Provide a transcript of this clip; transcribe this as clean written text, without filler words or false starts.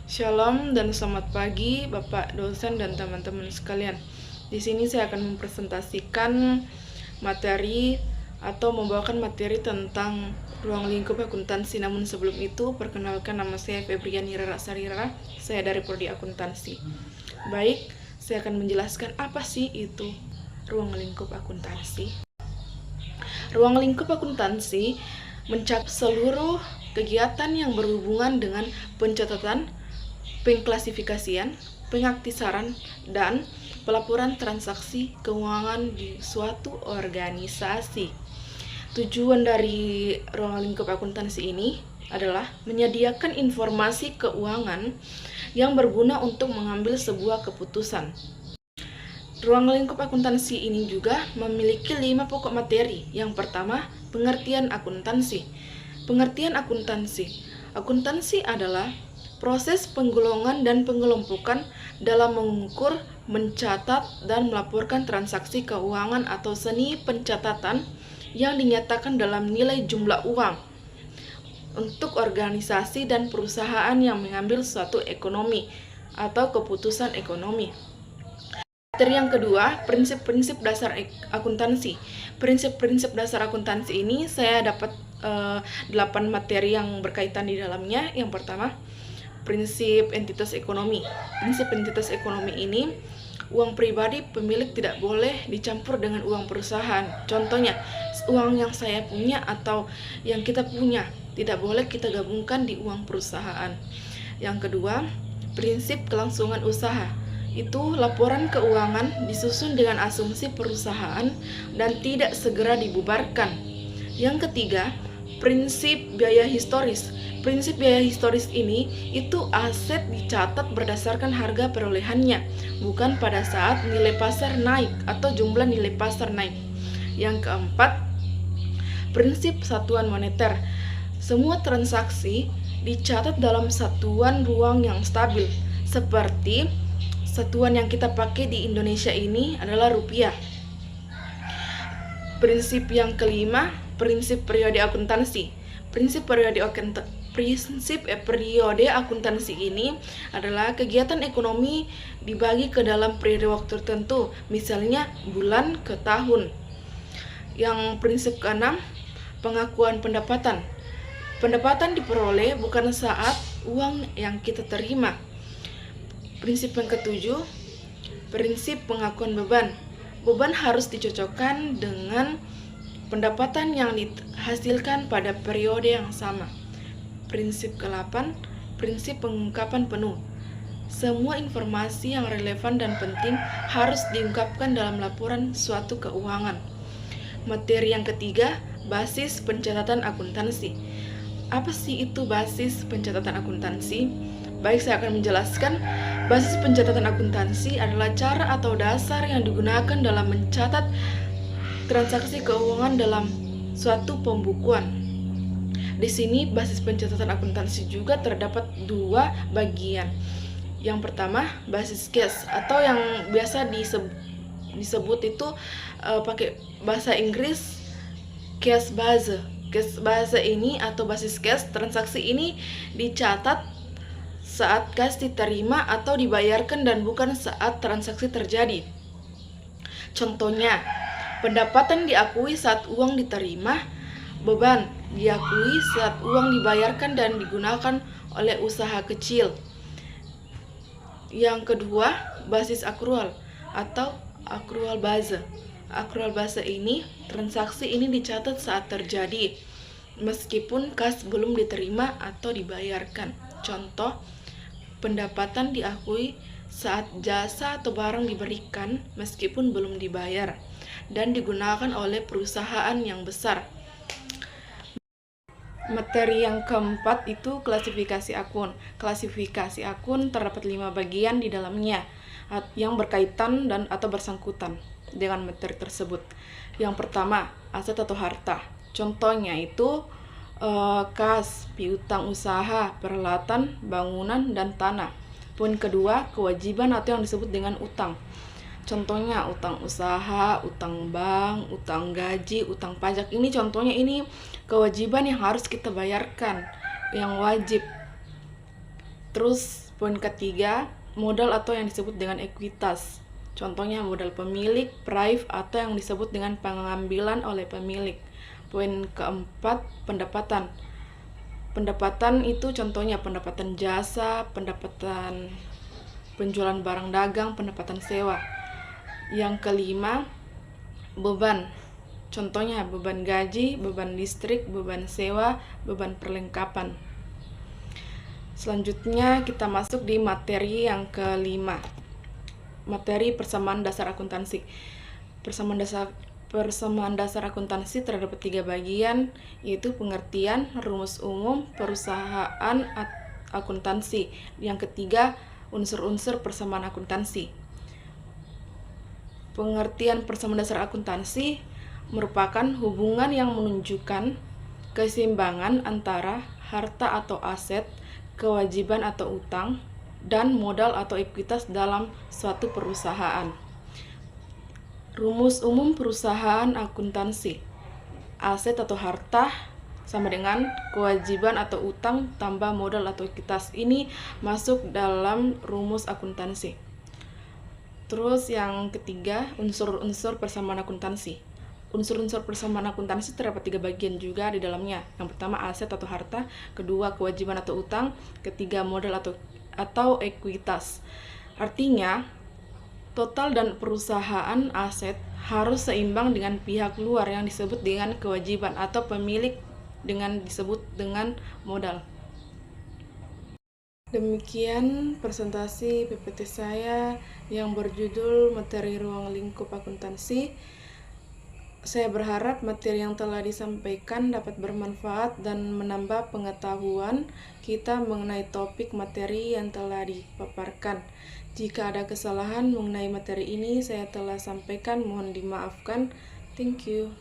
Shalom dan selamat pagi Bapak dosen dan teman-teman sekalian. Di sini saya akan mempresentasikan materi atau membawakan materi tentang ruang lingkup akuntansi. Namun sebelum itu, perkenalkan nama saya Febriani Rara Sarira. Saya dari Prodi Akuntansi. Baik, saya akan menjelaskan apa sih itu ruang lingkup akuntansi. Ruang lingkup akuntansi mencakup seluruh kegiatan yang berhubungan dengan pencatatan, pengklasifikasian, pengaktisaran, dan pelaporan transaksi keuangan di suatu organisasi. Tujuan dari ruang lingkup akuntansi ini adalah menyediakan informasi keuangan yang berguna untuk mengambil sebuah keputusan. Ruang lingkup akuntansi ini juga memiliki 5 pokok materi. Yang pertama, pengertian akuntansi. Pengertian akuntansi. Akuntansi adalah proses penggolongan dan pengelompokan dalam mengukur, mencatat, dan melaporkan transaksi keuangan atau seni pencatatan yang dinyatakan dalam nilai jumlah uang untuk organisasi dan perusahaan yang mengambil suatu ekonomi atau keputusan ekonomi. Materi yang kedua, prinsip-prinsip dasar akuntansi. Prinsip-prinsip dasar akuntansi ini saya dapat 8 materi yang berkaitan di dalamnya. Yang pertama, prinsip entitas ekonomi. Prinsip entitas ekonomi ini, uang pribadi pemilik tidak boleh dicampur dengan uang perusahaan. Contohnya, uang yang saya punya atau yang kita punya tidak boleh kita gabungkan di uang perusahaan. Yang kedua, prinsip kelangsungan usaha. Itu laporan keuangan disusun dengan asumsi perusahaan dan tidak segera dibubarkan. Yang ketiga, prinsip biaya historis. Prinsip biaya historis ini itu aset dicatat berdasarkan harga perolehannya, bukan pada saat nilai pasar naik atau jumlah nilai pasar naik. Yang keempat, prinsip satuan moneter. Semua transaksi dicatat dalam satuan ruang yang stabil, seperti satuan yang kita pakai di Indonesia ini adalah rupiah. Prinsip yang kelima, prinsip periode akuntansi. Prinsip periode akuntansi ini adalah kegiatan ekonomi dibagi ke dalam periode waktu tertentu, misalnya bulan ke tahun. Yang prinsip keenam, pengakuan pendapatan. Pendapatan diperoleh bukan saat uang yang kita terima. Prinsip yang ketujuh, prinsip pengakuan beban. Beban harus dicocokkan dengan pendapatan yang dihasilkan pada periode yang sama. Prinsip ke-8, prinsip pengungkapan penuh. Semua informasi yang relevan dan penting harus diungkapkan dalam laporan suatu keuangan. Materi yang ketiga, basis pencatatan akuntansi. Apa sih itu basis pencatatan akuntansi? Baik, saya akan menjelaskan. Basis pencatatan akuntansi adalah cara atau dasar yang digunakan dalam mencatat transaksi keuangan dalam suatu pembukuan. Di sini basis pencatatan akuntansi juga terdapat 2 bagian. Yang pertama, basis cash atau yang biasa disebut itu pakai bahasa Inggris cash base. Cash base ini atau basis cash, transaksi ini dicatat saat kas diterima atau dibayarkan dan bukan saat transaksi terjadi. Contohnya, pendapatan diakui saat uang diterima, beban diakui saat uang dibayarkan dan digunakan oleh usaha kecil. Yang kedua, basis akrual atau akrual base. Akrual base ini, transaksi ini dicatat saat terjadi, meskipun kas belum diterima atau dibayarkan. Contoh, pendapatan diakui saat jasa atau barang diberikan meskipun belum dibayar dan digunakan oleh perusahaan yang besar. Materi yang keempat itu klasifikasi akun. Klasifikasi akun terdapat 5 bagian di dalamnya yang berkaitan dan atau bersangkutan dengan materi tersebut. Yang pertama, aset atau harta. Contohnya itu kas, piutang usaha, peralatan, bangunan, dan tanah. Poin kedua, kewajiban atau yang disebut dengan utang. Contohnya utang usaha, utang bank, utang gaji, utang pajak. Ini contohnya ini kewajiban yang harus kita bayarkan, yang wajib. Terus poin ketiga, modal atau yang disebut dengan ekuitas. Contohnya modal pemilik, prive, atau yang disebut dengan pengambilan oleh pemilik. Poin keempat, pendapatan. Pendapatan itu contohnya pendapatan jasa, pendapatan penjualan barang dagang, pendapatan sewa. Yang kelima, beban. Contohnya beban gaji, beban listrik, beban sewa, beban perlengkapan. Selanjutnya kita masuk di materi yang kelima. Materi persamaan dasar akuntansi. Persamaan dasar akuntansi terdapat 3 bagian, yaitu pengertian, rumus umum, perusahaan akuntansi. Yang ketiga, unsur-unsur persamaan akuntansi. Pengertian persamaan dasar akuntansi merupakan hubungan yang menunjukkan keseimbangan antara harta atau aset, kewajiban atau utang, dan modal atau ekuitas dalam suatu perusahaan. Rumus umum perusahaan akuntansi. Aset atau harta sama dengan kewajiban atau utang tambah modal atau ekuitas. Ini masuk dalam rumus akuntansi. Terus yang ketiga, unsur-unsur persamaan akuntansi. Unsur-unsur persamaan akuntansi terdapat 3 bagian juga di dalamnya. Yang pertama aset atau harta, kedua kewajiban atau utang, ketiga modal atau ekuitas. Artinya, total dan perusahaan aset harus seimbang dengan pihak luar yang disebut dengan kewajiban atau pemilik dengan disebut dengan modal. Demikian presentasi PPT saya yang berjudul materi ruang lingkup akuntansi. Saya berharap materi yang telah disampaikan dapat bermanfaat dan menambah pengetahuan kita mengenai topik materi yang telah dipaparkan. Jika ada kesalahan mengenai materi ini saya telah sampaikan, mohon dimaafkan. Thank you.